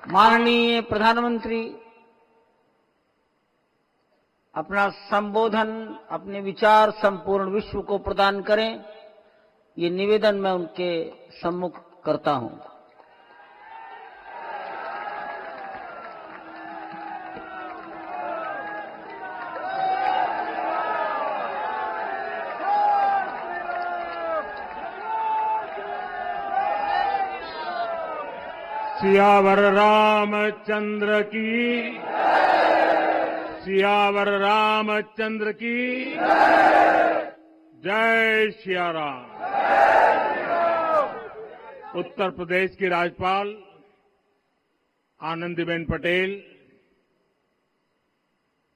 माननीय प्रधानमंत्री अपना संबोधन, अपने विचार संपूर्ण विश्व को प्रदान करें, ये निवेदन मैं उनके सम्मुख करता हूं। सियावर रामचंद्र की, सियावर रामचंद्र की जय सिया राम। उत्तर प्रदेश की राज्यपाल आनंदीबेन पटेल,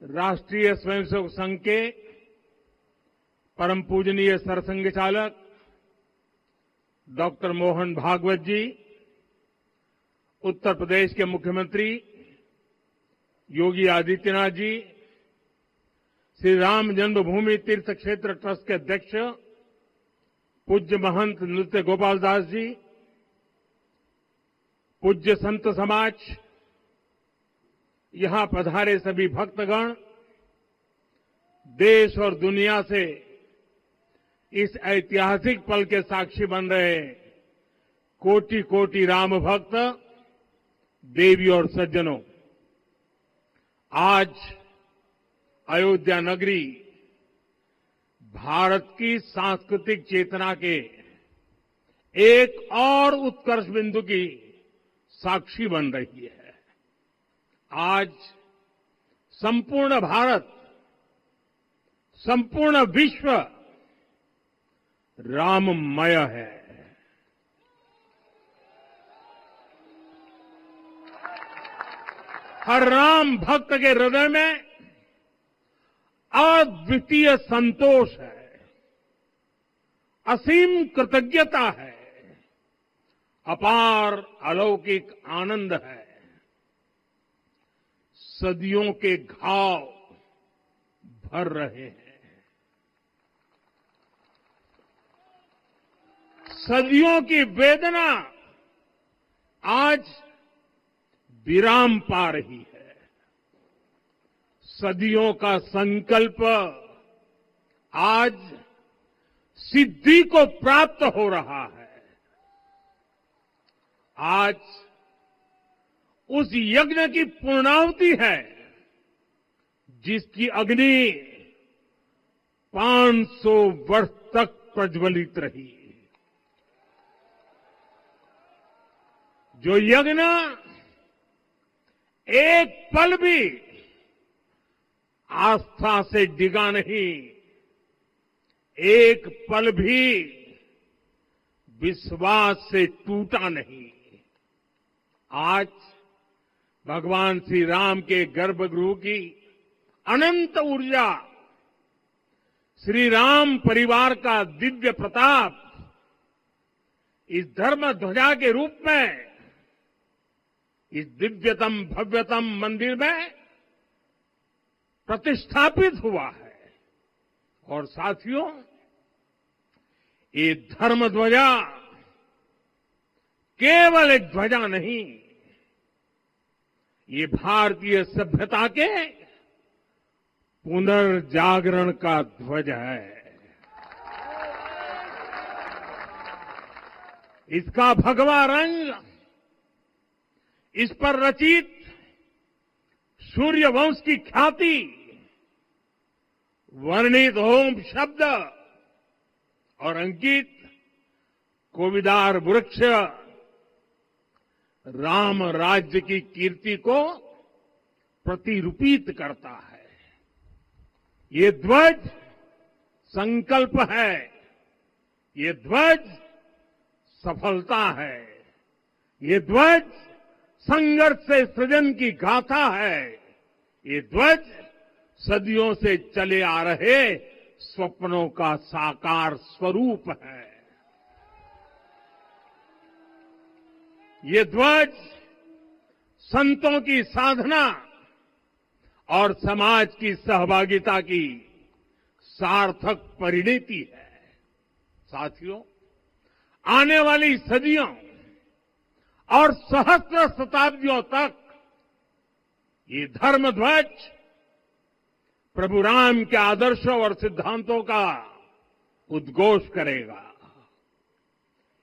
राष्ट्रीय स्वयंसेवक संघ के परम पूजनीय सरसंघ चालक डॉक्टर मोहन भागवत जी, उत्तर प्रदेश के मुख्यमंत्री योगी आदित्यनाथ जी, श्री राम जन्मभूमि तीर्थ क्षेत्र ट्रस्ट के अध्यक्ष पूज्य महंत नृत्य गोपाल दास जी, पूज्य संत समाज, यहां पधारे सभी भक्तगण, देश और दुनिया से इस ऐतिहासिक पल के साक्षी बन रहे कोटि कोटि राम भक्त, देवी और सज्जनों, आज अयोध्या नगरी भारत की सांस्कृतिक चेतना के एक और उत्कर्ष बिंदु की साक्षी बन रही है। आज संपूर्ण भारत, संपूर्ण विश्व राममय है। हर राम भक्त के हृदय में अद्वितीय संतोष है, असीम कृतज्ञता है, अपार अलौकिक आनंद है। सदियों के घाव भर रहे हैं, सदियों की वेदना आज विराम पा रही है। सदियों का संकल्प आज सिद्धि को प्राप्त हो रहा है। आज उस यज्ञ की पूर्णाहुति है जिसकी अग्नि 500 वर्ष तक प्रज्वलित रही। जो यज्ञ एक पल भी आस्था से डिगा नहीं, एक पल भी विश्वास से टूटा नहीं। आज भगवान श्री राम के गर्भगृह की अनंत ऊर्जा, श्री राम परिवार का दिव्य प्रताप इस धर्म ध्वजा के रूप में इस दिव्यतम भव्यतम मंदिर में प्रतिष्ठापित हुआ है। और साथियों, ये धर्म ध्वजा केवल एक ध्वजा नहीं, ये भारतीय सभ्यता के पुनर्जागरण का ध्वज है। इसका भगवा रंग, इस पर रचित सूर्यवंश की ख्याति, वर्णित होम शब्द और अंकित कोविदार वृक्ष राम राज्य की कीर्ति को प्रतिरूपित करता है। ये ध्वज संकल्प है, ये ध्वज सफलता है, ये ध्वज संघर्ष से सृजन की गाथा है, ये ध्वज सदियों से चले आ रहे स्वप्नों का साकार स्वरूप है। ये ध्वज संतों की साधना और समाज की सहभागिता की सार्थक परिणति है। साथियों, आने वाली सदियों और सहस्त्र शताब्दियों तक ये धर्म ध्वज प्रभु राम के आदर्शों और सिद्धांतों का उद्घोष करेगा।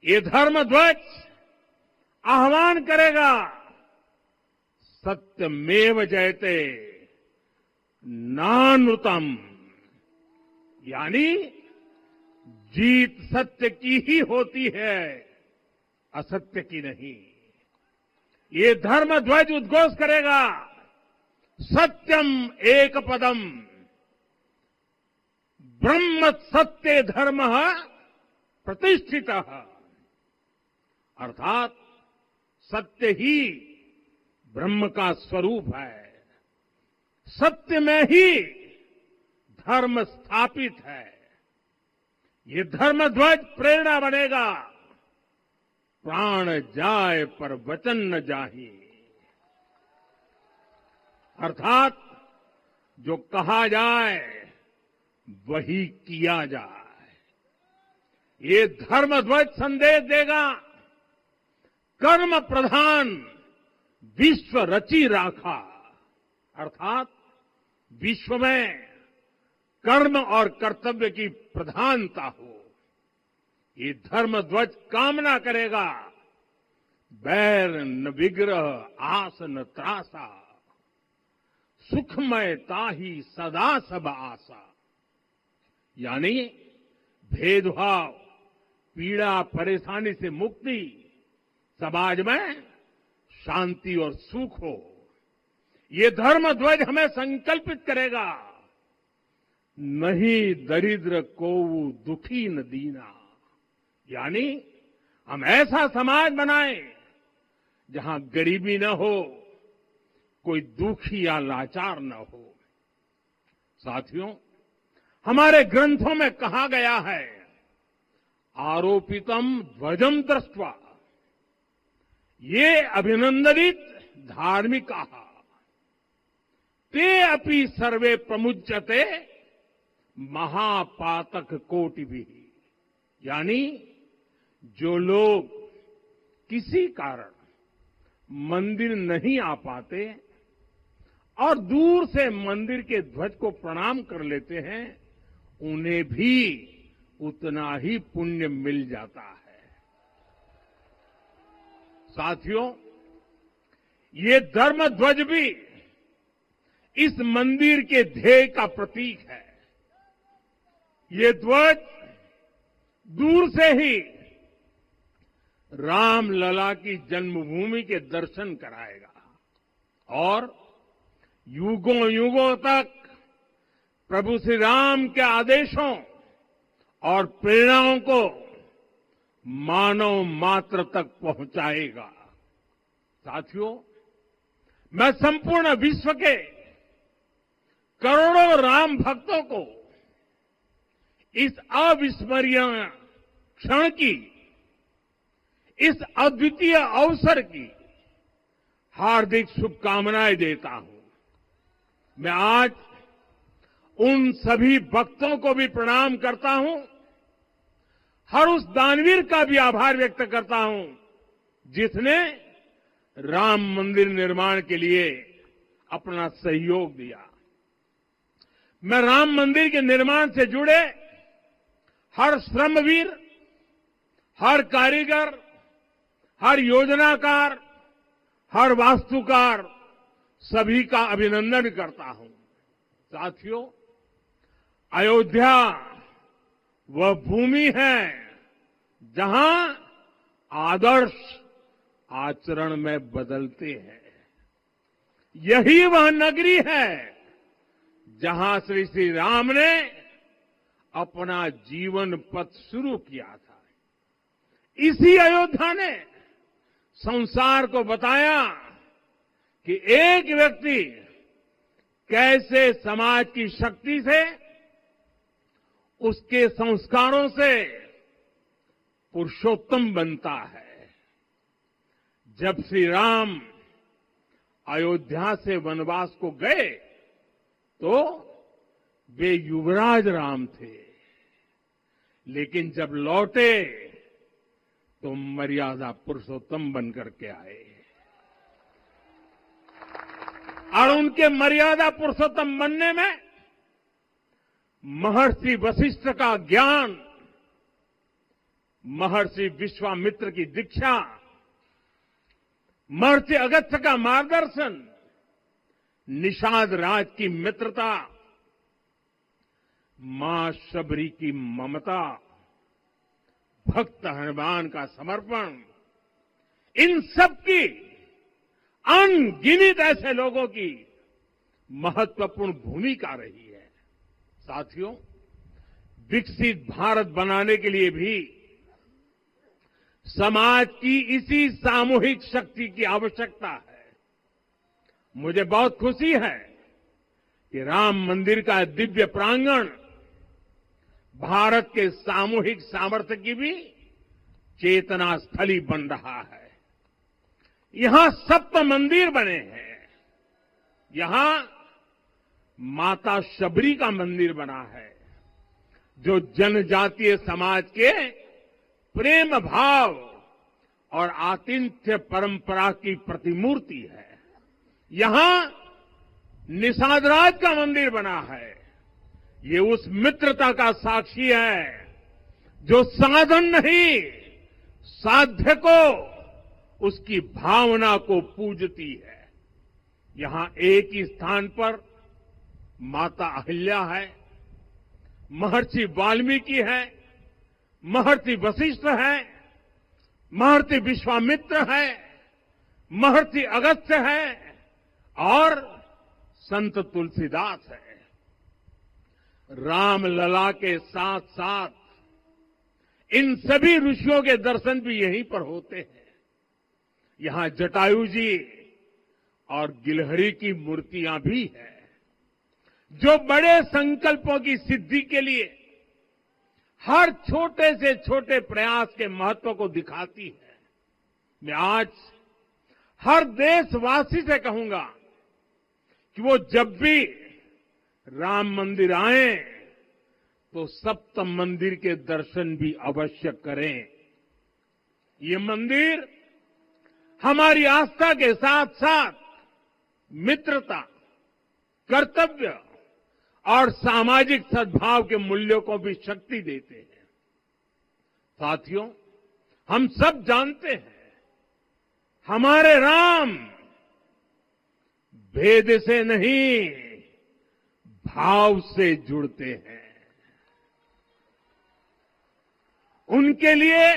ये धर्म ध्वज आह्वान करेगा, सत्यमेव जयते नानृतम, यानी जीत सत्य की ही होती है, असत्य की नहीं। ये धर्म ध्वज उद्घोष करेगा, सत्यम एक पदम ब्रह्म सत्य धर्म प्रतिष्ठित, अर्थात सत्य ही ब्रह्म का स्वरूप है, सत्य में ही धर्म स्थापित है। ये धर्म ध्वज प्रेरणा बनेगा, प्राण जाए पर वचन न जाहि, अर्थात जो कहा जाए वही किया जाए। ये धर्म ध्वज संदेश देगा, कर्म प्रधान विश्व रची राखा, अर्थात विश्व में कर्म और कर्तव्य की प्रधानता हो। ये धर्म ध्वज कामना करेगा, बैर न विग्रह आस न त्रासा, सुखमय ताही सदा सब आशा, यानी भेदभाव पीड़ा परेशानी से मुक्ति, समाज में शांति और सुख हो। ये धर्म ध्वज हमें संकल्पित करेगा, नहीं दरिद्र को दुखी न दीना, यानी हम ऐसा समाज बनाएं जहां गरीबी न हो, कोई दुखी या लाचार न हो। साथियों, हमारे ग्रंथों में कहा गया है, आरोपितम ध्वजम दृष्ट्वा ये अभिनंदनित धार्मिका ते अपि सर्वे प्रमुच्यते महापातक कोटि भी, यानी जो लोग किसी कारण मंदिर नहीं आ पाते और दूर से मंदिर के ध्वज को प्रणाम कर लेते हैं, उन्हें भी उतना ही पुण्य मिल जाता है। साथियों, ये धर्म ध्वज भी इस मंदिर के ध्येय का प्रतीक है। ये ध्वज दूर से ही राम लला की जन्मभूमि के दर्शन कराएगा और युगों युगों तक प्रभु श्री राम के आदेशों और प्रेरणाओं को मानव मात्र तक पहुंचाएगा। साथियों, मैं संपूर्ण विश्व के करोड़ों राम भक्तों को इस अविस्मरणीय क्षण की, इस अद्वितीय अवसर की हार्दिक शुभकामनाएं देता हूं। मैं आज उन सभी भक्तों को भी प्रणाम करता हूं, हर उस दानवीर का भी आभार व्यक्त करता हूं जिसने राम मंदिर निर्माण के लिए अपना सहयोग दिया। मैं राम मंदिर के निर्माण से जुड़े हर श्रमवीर, हर कारीगर, हर योजनाकार, हर वास्तुकार, सभी का अभिनंदन करता हूं। साथियों, अयोध्या वह भूमि है जहां आदर्श आचरण में बदलते हैं। यही वह नगरी है जहां श्री श्री राम ने अपना जीवन पथ शुरू किया था। इसी अयोध्या ने संसार को बताया कि एक व्यक्ति कैसे समाज की शक्ति से, उसके संस्कारों से पुरुषोत्तम बनता है। जब श्री राम अयोध्या से वनवास को गए तो वे युवराज राम थे, लेकिन जब लौटे तो मर्यादा पुरुषोत्तम बन करके आए और उनके मर्यादा पुरुषोत्तम बनने में महर्षि वशिष्ठ का ज्ञान, महर्षि विश्वामित्र की दीक्षा, महर्षि अगस्त्य का मार्गदर्शन, निषाद राज की मित्रता, मां शबरी की ममता, भक्त हनुमान का समर्पण, इन सब की अनगिनत ऐसे लोगों की महत्वपूर्ण भूमिका रही है। साथियों, विकसित भारत बनाने के लिए भी समाज की इसी सामूहिक शक्ति की आवश्यकता है। मुझे बहुत खुशी है कि राम मंदिर का दिव्य प्रांगण भारत के सामूहिक सामर्थ्य की भी चेतना स्थली बन रहा है। यहां सप्त मंदिर बने हैं। यहां माता शबरी का मंदिर बना है, जो जनजातीय समाज के प्रेम भाव और आतिथ्य परंपरा की प्रतिमूर्ति है। यहां निषादराज का मंदिर बना है। ये उस मित्रता का साक्षी है जो साधन नहीं, साध्य को, उसकी भावना को पूजती है। यहां एक ही स्थान पर माता अहिल्या है, महर्षि वाल्मीकि है, महर्षि वशिष्ठ है, महर्षि विश्वामित्र है, महर्षि अगस्त्य है और संत तुलसीदास है। रामलला के साथ साथ इन सभी ऋषियों के दर्शन भी यहीं पर होते हैं। यहां जटायु जी और गिलहरी की मूर्तियां भी हैं, जो बड़े संकल्पों की सिद्धि के लिए हर छोटे से छोटे प्रयास के महत्व को दिखाती है। मैं आज हर देशवासी से कहूंगा कि वो जब भी राम मंदिर आए तो सप्त मंदिर के दर्शन भी अवश्य करें। ये मंदिर हमारी आस्था के साथ साथ मित्रता, कर्तव्य और सामाजिक सद्भाव के मूल्यों को भी शक्ति देते हैं। साथियों, हम सब जानते हैं हमारे राम भेद से नहीं, भाव से जुड़ते हैं। उनके लिए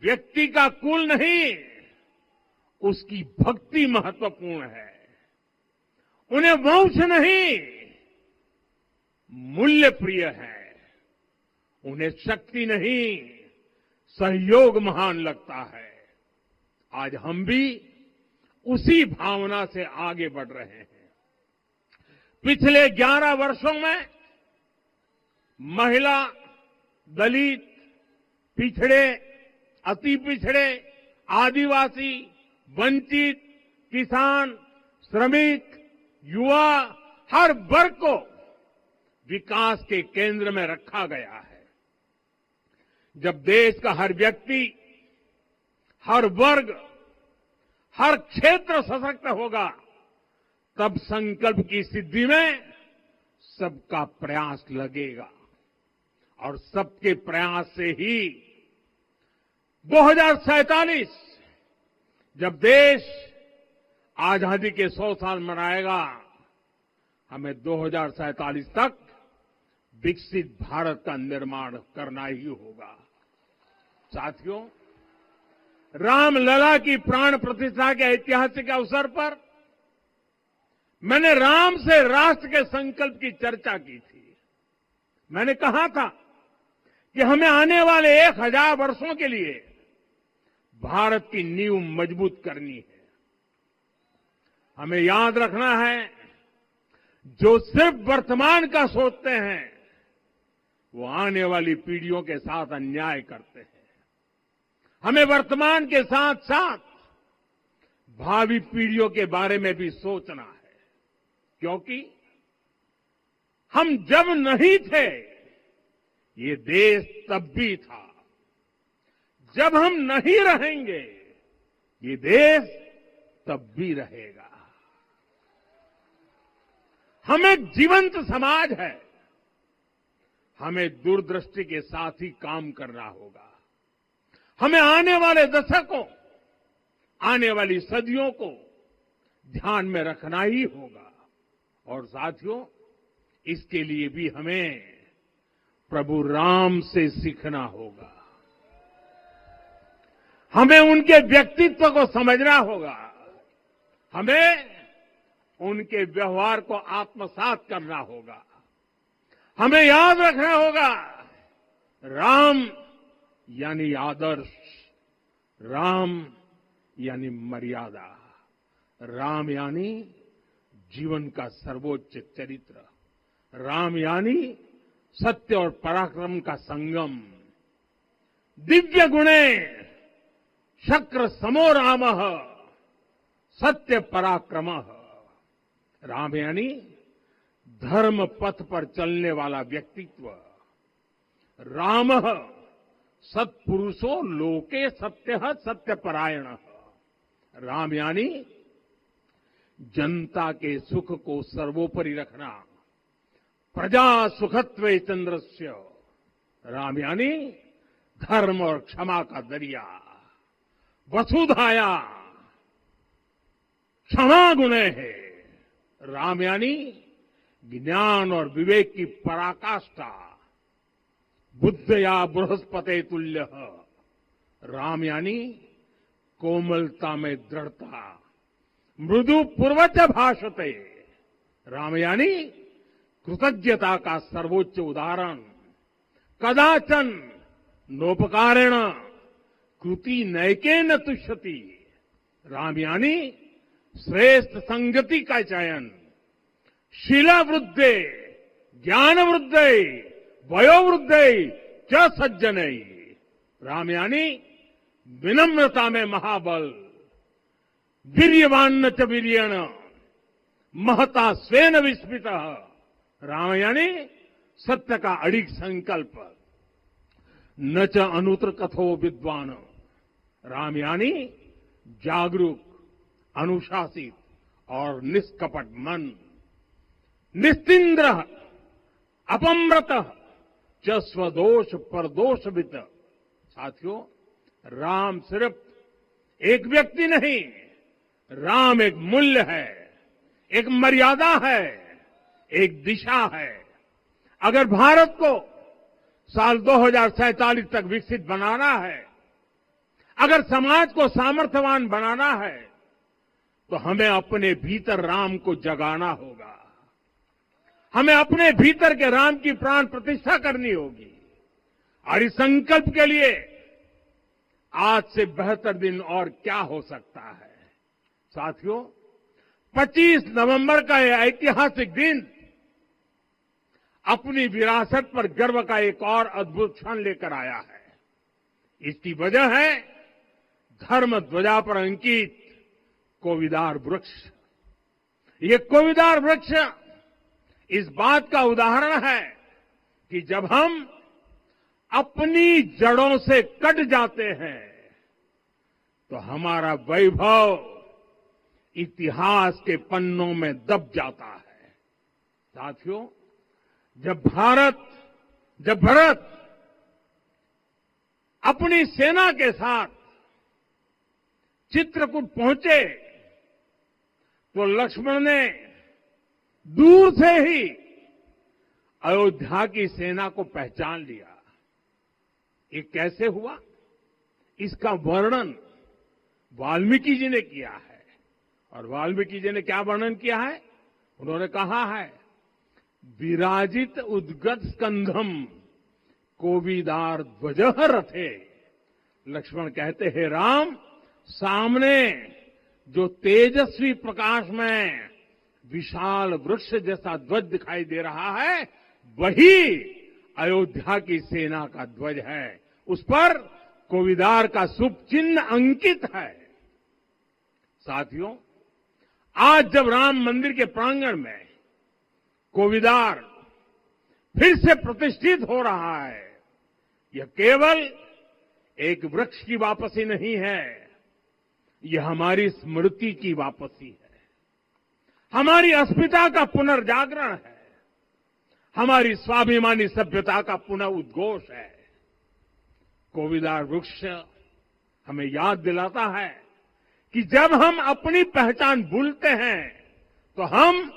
व्यक्ति का कुल नहीं, उसकी भक्ति महत्वपूर्ण है। उन्हें वंश नहीं, मूल्य प्रिय है। उन्हें शक्ति नहीं, सहयोग महान लगता है। आज हम भी उसी भावना से आगे बढ़ रहे हैं। पिछले 11 वर्षों में महिला, दलित, पिछड़े, अति पिछड़े, आदिवासी, वंचित, किसान, श्रमिक, युवा, हर वर्ग को विकास के केंद्र में रखा गया है। जब देश का हर व्यक्ति, हर वर्ग, हर क्षेत्र सशक्त होगा, तब संकल्प की सिद्धि में सबका प्रयास लगेगा और सबके प्रयास से ही 2047 जब देश आजादी के 100 साल मनाएगा, हमें 2047 तक विकसित भारत का निर्माण करना ही होगा। साथियों, रामलला की प्राण प्रतिष्ठा के ऐतिहासिक अवसर पर मैंने राम से राष्ट्र के संकल्प की चर्चा की थी। मैंने कहा था कि हमें आने वाले 1000 वर्षों के लिए भारत की नींव मजबूत करनी है। हमें याद रखना है, जो सिर्फ वर्तमान का सोचते हैं वो आने वाली पीढ़ियों के साथ अन्याय करते हैं। हमें वर्तमान के साथ साथ भावी पीढ़ियों के बारे में भी सोचना है, क्योंकि हम जब नहीं थे ये देश तब भी था। जब हम नहीं रहेंगे ये देश तब भी रहेगा। हम एक जीवंत समाज है, हमें दूरदृष्टि के साथ ही काम करना होगा। हमें आने वाले दशकों, आने वाली सदियों को ध्यान में रखना ही होगा। और साथियों, इसके लिए भी हमें प्रभु राम से सीखना होगा। हमें उनके व्यक्तित्व को समझना होगा। हमें उनके व्यवहार को आत्मसात करना होगा। हमें याद रखना होगा, राम यानी आदर्श, राम यानी मर्यादा, राम यानी जीवन का सर्वोच्च चरित्र, राम यानी सत्य और पराक्रम का संगम। दिव्य गुणे शक्र समो रामः सत्य पराक्रमः। राम यानी धर्म पथ पर चलने वाला व्यक्तित्व। रामः सत्पुरुषो लोके सत्यः सत्यपरायणः। राम यानी जनता के सुख को सर्वोपरि रखना, प्रजा सुखत्वे चंद्रस्य। राम यानी धर्म और क्षमा का दरिया। वसुधाया क्षमा गुणे है। राम यानी ज्ञान और विवेक की पराकाष्ठा। बुद्धया बृहस्पते तुल्य। राम यानी कोमलता में दृढ़ता। मृदु पूर्वज भाषते। राम यानी कृतज्ञता का सर्वोच्च उदाहरण। कदाचन नोपकारेण कृति नैकेन तुष्यति। राम यानी श्रेष्ठ संगति का चयन। शीला वृद्धे ज्ञान वृद्धे वयोवृद्धे च सज्जनै। राम यानी विनम्रता में महाबल। वीर्यवान च वीर्येण महता स्वेन विस्मितः। राम यानी सत्य का अडिग संकल्प। न च अनुत्र कथो विद्वान। राम यानी जागरूक, अनुशासित और निष्कपट मन। निस्तिंद्र अपम्रत च स्वदोष परदोषवित। साथियों, राम सिर्फ एक व्यक्ति नहीं, राम एक मूल्य है, एक मर्यादा है, एक दिशा है। अगर भारत को साल 2047 तक विकसित बनाना है, अगर समाज को सामर्थ्यवान बनाना है, तो हमें अपने भीतर राम को जगाना होगा। हमें अपने भीतर के राम की प्राण प्रतिष्ठा करनी होगी। और इस संकल्प के लिए आज से बेहतर दिन और क्या हो सकता है। साथियों, 25 नवंबर का यह ऐतिहासिक दिन अपनी विरासत पर गर्व का एक और अद्भुत क्षण लेकर आया है। इसकी वजह है धर्म ध्वजा पर अंकित कोविदार वृक्ष। ये कोविदार वृक्ष इस बात का उदाहरण है कि जब हम अपनी जड़ों से कट जाते हैं तो हमारा वैभव इतिहास के पन्नों में दब जाता है। साथियों, जब भरत अपनी सेना के साथ चित्रकूट पहुंचे तो लक्ष्मण ने दूर से ही अयोध्या की सेना को पहचान लिया। ये कैसे हुआ, इसका वर्णन वाल्मीकि जी ने किया है। और वाल्मीकि जी ने क्या वर्णन किया है? उन्होंने कहा है, विराजित उद्गत स्कंधम कोविदार ध्वजः रथे। लक्ष्मण कहते हैं, राम, सामने जो तेजस्वी प्रकाश में विशाल वृक्ष जैसा ध्वज दिखाई दे रहा है, वही अयोध्या की सेना का ध्वज है। उस पर कोविदार का शुभ चिन्ह अंकित है। साथियों, आज जब राम मंदिर के प्रांगण में कोविदार फिर से प्रतिष्ठित हो रहा है, यह केवल एक वृक्ष की वापसी नहीं है, यह हमारी स्मृति की वापसी है, हमारी अस्मिता का पुनर्जागरण है, हमारी स्वाभिमानी सभ्यता का पुनः उद्घोष है। कोविदार वृक्ष हमें याद दिलाता है कि जब हम अपनी पहचान भूलते हैं तो हम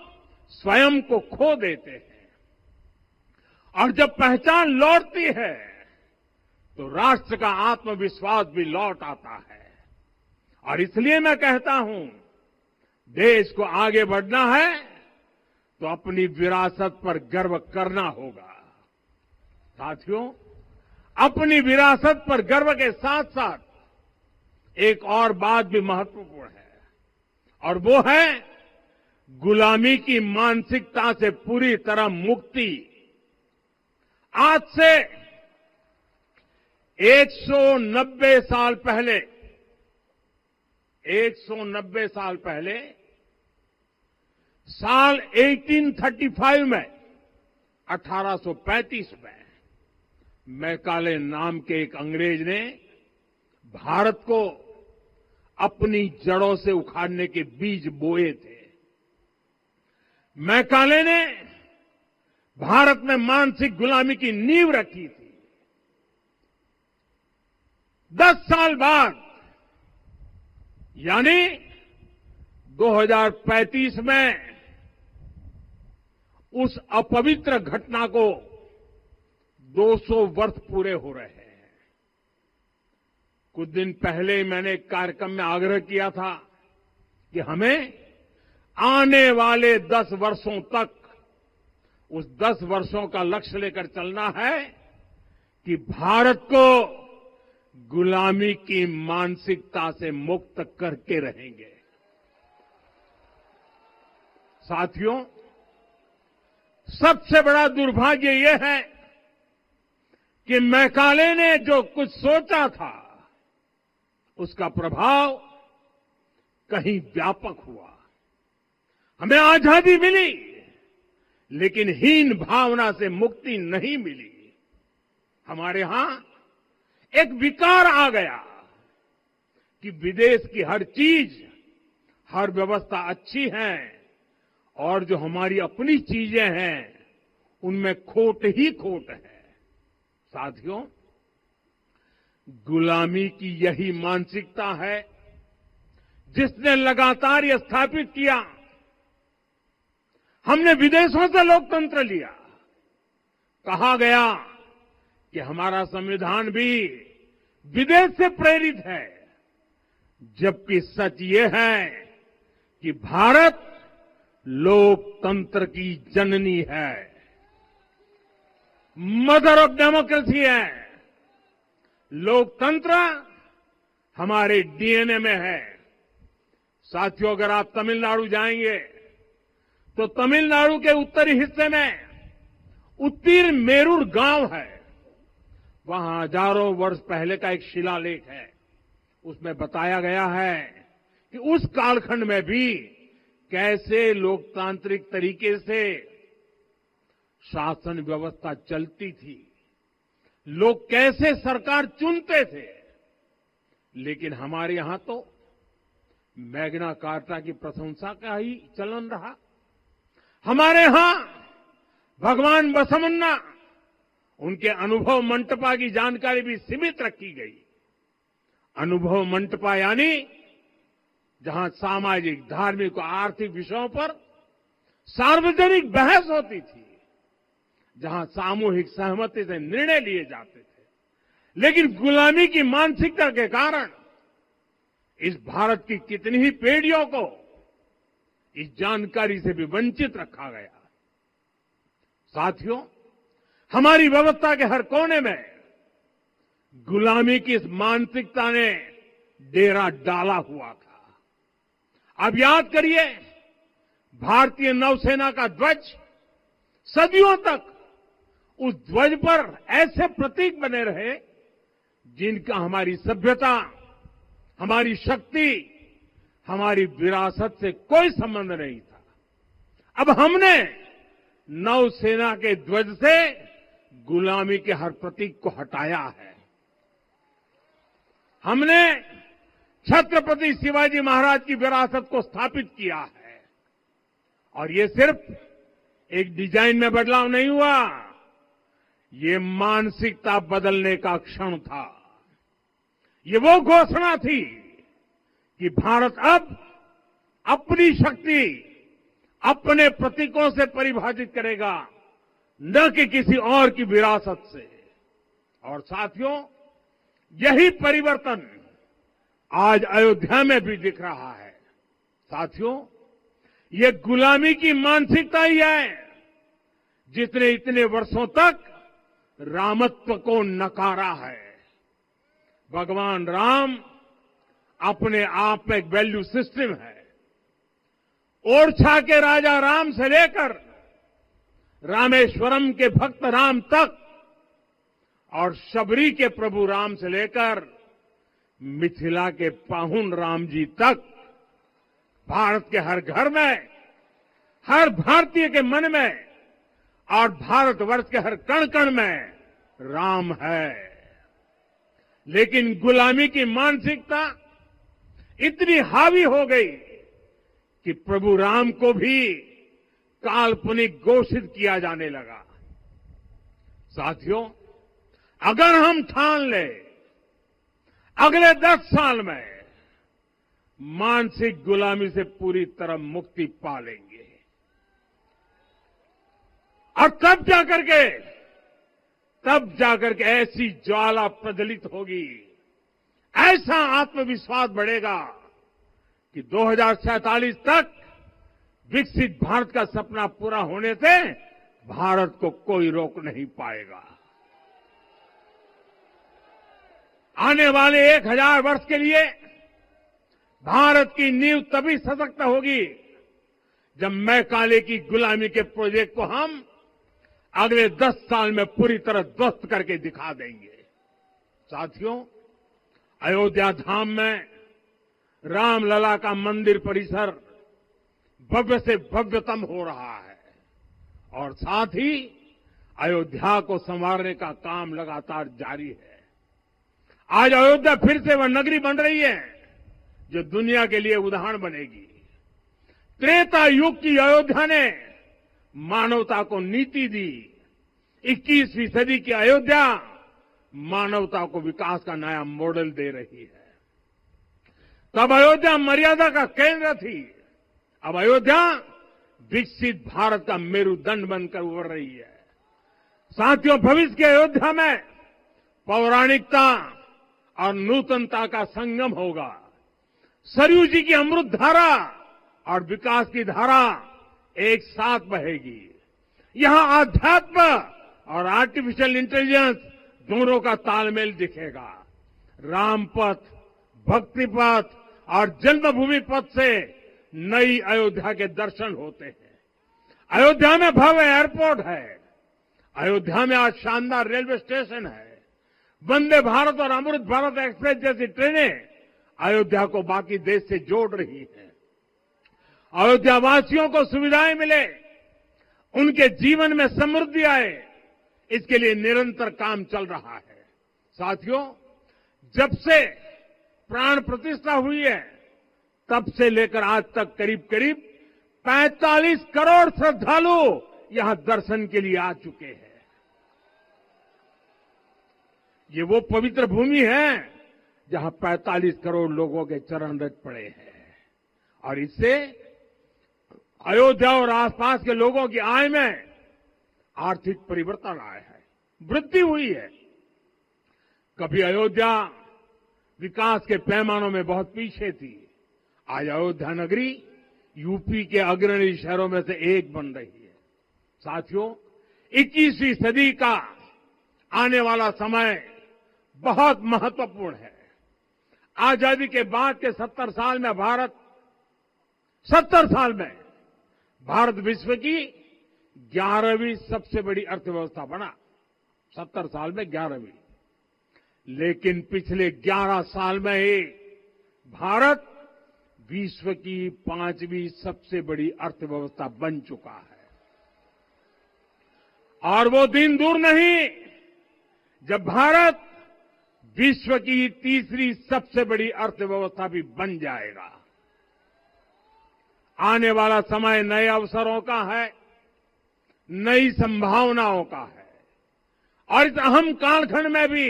स्वयं को खो देते हैं, और जब पहचान लौटती है तो राष्ट्र का आत्मविश्वास भी लौट आता है। और इसलिए मैं कहता हूं, देश को आगे बढ़ना है तो अपनी विरासत पर गर्व करना होगा। साथियों, अपनी विरासत पर गर्व के साथ साथ एक और बात भी महत्वपूर्ण है, और वो है गुलामी की मानसिकता से पूरी तरह मुक्ति। आज से 190 साल पहले 190 साल पहले साल 1835 में 1835 में मैकाले नाम के एक अंग्रेज ने भारत को अपनी जड़ों से उखाड़ने के बीज बोए थे। मैकाले ने भारत में मानसिक गुलामी की नींव रखी थी। 10 साल बाद यानी 2035 में उस अपवित्र घटना को 200 वर्ष पूरे हो रहे हैं। कुछ दिन पहले मैंने एक कार्यक्रम में आग्रह किया था कि हमें आने वाले 10 वर्षों तक उस 10 वर्षों का लक्ष्य लेकर चलना है कि भारत को गुलामी की मानसिकता से मुक्त करके रहेंगे। साथियों, सबसे बड़ा दुर्भाग्य यह है कि मैकाले ने जो कुछ सोचा था उसका प्रभाव कहीं व्यापक हुआ। हमें आजादी मिली, लेकिन हीन भावना से मुक्ति नहीं मिली। हमारे यहां एक विकार आ गया कि विदेश की हर चीज, हर व्यवस्था अच्छी है और जो हमारी अपनी चीजें हैं उनमें खोट ही खोट है। साथियों, गुलामी की यही मानसिकता है जिसने लगातार यह स्थापित किया। हमने विदेशों से लोकतंत्र लिया। कहा गया कि हमारा संविधान भी विदेश से प्रेरित है, जबकि सच ये है कि भारत लोकतंत्र की जननी है, मदर ऑफ डेमोक्रेसी है। लोकतंत्र हमारे डीएनए में है। साथियों, अगर आप तमिलनाडु जाएंगे तो तमिलनाडु के उत्तरी हिस्से में उत्तीरमेरूर गांव है। वहां हजारों वर्ष पहले का एक शिलालेख है। उसमें बताया गया है कि उस कालखंड में भी कैसे लोकतांत्रिक तरीके से शासन व्यवस्था चलती थी, लोग कैसे सरकार चुनते थे। लेकिन हमारे यहां तो मैग्ना कार्टा की प्रशंसा का ही चलन रहा। हमारे यहां भगवान बसवन्ना, उनके अनुभव मंटपा की जानकारी भी सीमित रखी गई। अनुभव मंटपा यानी जहां सामाजिक, धार्मिक और आर्थिक विषयों पर सार्वजनिक बहस होती थी, जहां सामूहिक सहमति से निर्णय लिए जाते थे। लेकिन गुलामी की मानसिकता के कारण इस भारत की कितनी ही पीढ़ियों को इस जानकारी से भी वंचित रखा गया। साथियों, हमारी व्यवस्था के हर कोने में गुलामी की इस मानसिकता ने डेरा डाला हुआ था। अब याद करिए, भारतीय नौसेना का ध्वज सदियों तक उस ध्वज पर ऐसे प्रतीक बने रहे जिनका हमारी सभ्यता, हमारी शक्ति, हमारी विरासत से कोई संबंध नहीं था। अब हमने नौसेना के ध्वज से गुलामी के हर प्रतीक को हटाया है। हमने छत्रपति शिवाजी महाराज की विरासत को स्थापित किया है। और ये सिर्फ एक डिजाइन में बदलाव नहीं हुआ, ये मानसिकता बदलने का क्षण था। ये वो घोषणा थी कि भारत अब अपनी शक्ति अपने प्रतीकों से परिभाषित करेगा, न कि किसी और की विरासत से। और साथियों, यही परिवर्तन आज अयोध्या में भी दिख रहा है। साथियों, ये गुलामी की मानसिकता ही है जिसने इतने वर्षों तक रामत्व को नकारा है। भगवान राम अपने आप में एक वैल्यू सिस्टम है। ओरछा के राजा राम से लेकर रामेश्वरम के भक्त राम तक और शबरी के प्रभु राम से लेकर मिथिला के पाहुन राम जी तक भारत के हर घर में, हर भारतीय के मन में और भारतवर्ष के हर कण कण में राम है। लेकिन गुलामी की मानसिकता इतनी हावी हो गई कि प्रभु राम को भी काल्पनिक घोषित किया जाने लगा। साथियों, अगर हम ठान लें अगले 10 साल में मानसिक गुलामी से पूरी तरह मुक्ति पा लेंगे, और तब जाकर के ऐसी ज्वाला प्रज्वलित होगी, ऐसा आत्मविश्वास बढ़ेगा कि 2047 तक विकसित भारत का सपना पूरा होने से भारत को कोई रोक नहीं पाएगा। आने वाले 1000 वर्ष के लिए भारत की नींव तभी सशक्त होगी जब मैकाले की गुलामी के प्रोजेक्ट को हम अगले 10 साल में पूरी तरह ध्वस्त करके दिखा देंगे। साथियों, अयोध्या धाम में रामलला का मंदिर परिसर भव्य से भव्यतम हो रहा है और साथ ही अयोध्या को संवारने का काम लगातार जारी है। आज अयोध्या फिर से वह नगरी बन रही है जो दुनिया के लिए उदाहरण बनेगी। त्रेता युग की अयोध्या ने मानवता को नीति दी। 21वीं सदी की अयोध्या मानवता को विकास का नया मॉडल दे रही है। तब अयोध्या मर्यादा का केंद्र थी, अब अयोध्या विकसित भारत का मेरुदंड बनकर उभर रही है। साथियों, भविष्य की अयोध्या में पौराणिकता और नूतनता का संगम होगा। सरयू जी की अमृत धारा और विकास की धारा एक साथ बहेगी। यहां आध्यात्म और आर्टिफिशियल इंटेलिजेंस दोनों का तालमेल दिखेगा। राम पथ, भक्ति पथ और जन्मभूमि पथ से नई अयोध्या के दर्शन होते हैं। अयोध्या में भव्य एयरपोर्ट है। अयोध्या में आज शानदार रेलवे स्टेशन है। वंदे भारत और अमृत भारत एक्सप्रेस जैसी ट्रेनें अयोध्या को बाकी देश से जोड़ रही हैं। अयोध्या वासियों को सुविधाएं मिले, उनके जीवन में समृद्धि आए, इसके लिए निरंतर काम चल रहा है। साथियों, जब से प्राण प्रतिष्ठा हुई है तब से लेकर आज तक करीब 45 करोड़ श्रद्धालु यहां दर्शन के लिए आ चुके हैं। ये वो पवित्र भूमि है जहां 45 करोड़ लोगों के चरण रच पड़े हैं और इससे अयोध्या और आसपास के लोगों की आय में आर्थिक परिवर्तन आया है, वृद्धि हुई है। कभी अयोध्या विकास के पैमानों में बहुत पीछे थी, आज अयोध्या नगरी यूपी के अग्रणी शहरों में से एक बन रही है। साथियों, 21वीं सदी का आने वाला समय बहुत महत्वपूर्ण है। आजादी के बाद के 70 साल में भारत विश्व की 11वीं सबसे बड़ी अर्थव्यवस्था बना। 70 साल में 11वीं। लेकिन पिछले 11 साल में ही भारत विश्व की 5वीं सबसे बड़ी अर्थव्यवस्था बन चुका है। और वो दिन दूर नहीं जब भारत विश्व की तीसरी सबसे बड़ी अर्थव्यवस्था भी बन जाएगा। आने वाला समय नए अवसरों का है, नई संभावनाओं का है और इस अहम कालखंड में भी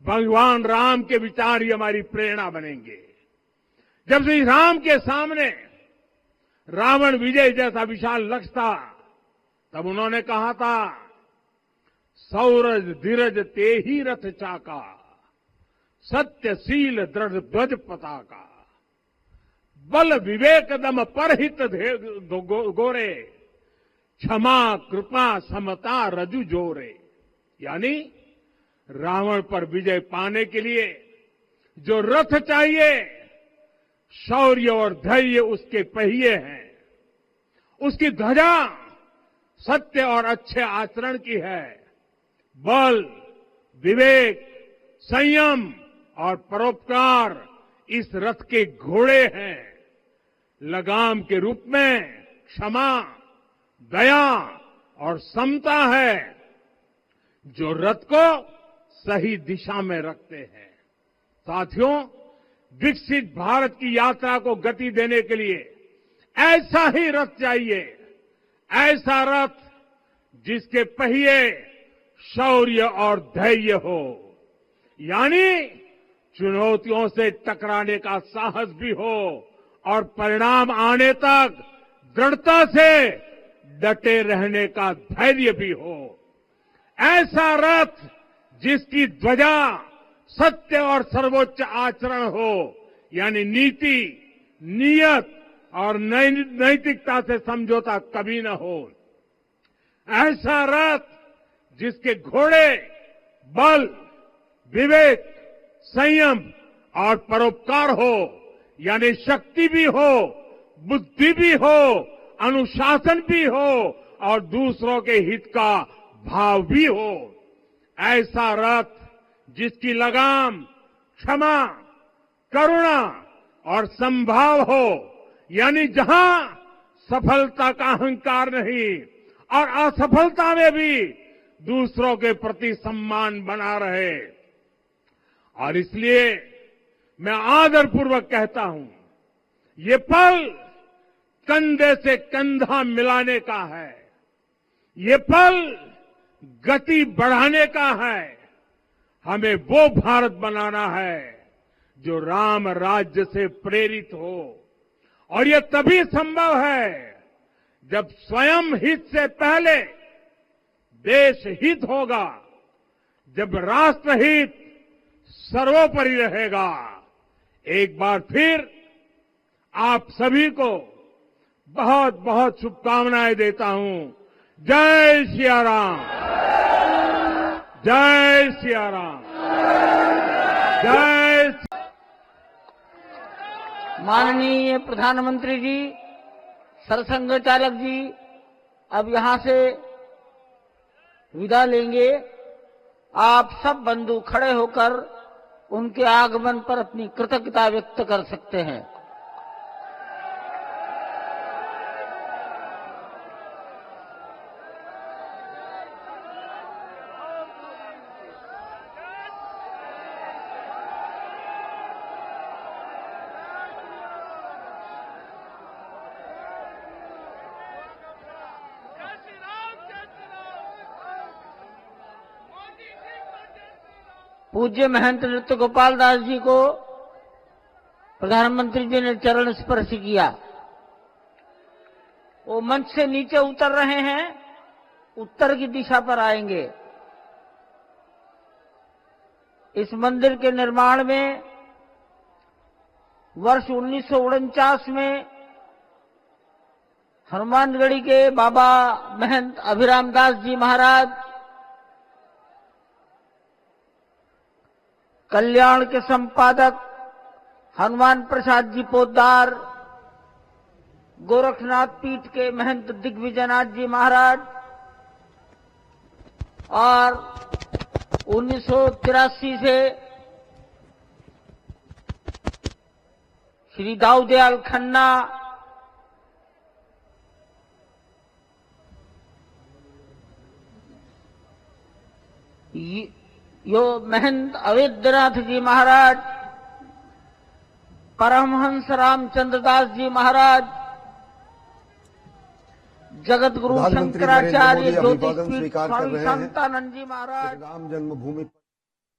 भगवान राम के विचार ही हमारी प्रेरणा बनेंगे। जब श्री राम के सामने रावण विजय जैसा विशाल लक्ष्य था, तब उन्होंने कहा था, सौरज धीरज ते ही रथ चाका, सत्यशील दृढ़ ध्वज पताका, बल विवेक दम परहित गोरे, क्षमा कृपा समता रजु जोरे। यानी रावण पर विजय पाने के लिए जो रथ चाहिए, शौर्य और धैर्य उसके पहिए हैं, उसकी ध्वजा सत्य और अच्छे आचरण की है, बल विवेक संयम और परोपकार इस रथ के घोड़े हैं, लगाम के रूप में क्षमा दया और समता है जो रथ को सही दिशा में रखते हैं। साथियों, विकसित भारत की यात्रा को गति देने के लिए ऐसा ही रथ चाहिए, ऐसा रथ जिसके पहिए शौर्य और धैर्य हो, यानी चुनौतियों से टकराने का साहस भी हो और परिणाम आने तक दृढ़ता से डटे रहने का धैर्य भी हो। ऐसा रथ जिसकी ध्वजा सत्य और सर्वोच्च आचरण हो, यानी नीति नियत और नैतिकता से समझौता कभी न हो। ऐसा रथ जिसके घोड़े बल विवेक संयम और परोपकार हो, यानी शक्ति भी हो बुद्धि भी हो अनुशासन भी हो और दूसरों के हित का भाव भी हो। ऐसा रथ जिसकी लगाम क्षमा करुणा और संभाव हो, यानी जहां सफलता का अहंकार नहीं और असफलता में भी दूसरों के प्रति सम्मान बना रहे। और इसलिए मैं आदरपूर्वक कहता हूं, ये पल कंधे से कंधा मिलाने का है, ये पल गति बढ़ाने का है। हमें वो भारत बनाना है जो राम राज्य से प्रेरित हो, और ये तभी संभव है जब स्वयं हित से पहले देश हित होगा, जब राष्ट्र हित सर्वोपरि रहेगा। एक बार फिर आप सभी को बहुत बहुत शुभकामनाएं देता हूं। जय सिया राम, जय सिया राम, जय। माननीय प्रधानमंत्री जी, सरसंघ चालक जी अब यहां से विदा लेंगे। आप सब बंधु खड़े होकर उनके आगमन पर अपनी कृतज्ञता व्यक्त कर सकते हैं। पूज्य महंत नृत्य गोपाल दास जी को प्रधानमंत्री जी ने चरण स्पर्श किया। वो मंच से नीचे उतर रहे हैं, उत्तर की दिशा पर आएंगे। इस मंदिर के निर्माण में वर्ष 1949 में हनुमानगढ़ी के बाबा महंत अभिराम दास जी महाराज, कल्याण के संपादक हनुमान प्रसाद जी पोद्दार, गोरखनाथ पीठ के महंत दिग्विजयनाथ जी महाराज और 1983 से श्री दाऊदयाल खन्ना, यो महंत अवेद्यनाथ जी महाराज, परमहंस रामचंद्र दास जी महाराज, जगत गुरु प्रधानमंत्री शंकराचार्य नरेंद्र मोदी ज्योतिष अभिवादन पीठ स्वीकार कर स्वामी रहे हैं। शांतानंद जी महाराज। राम जन्मभूमि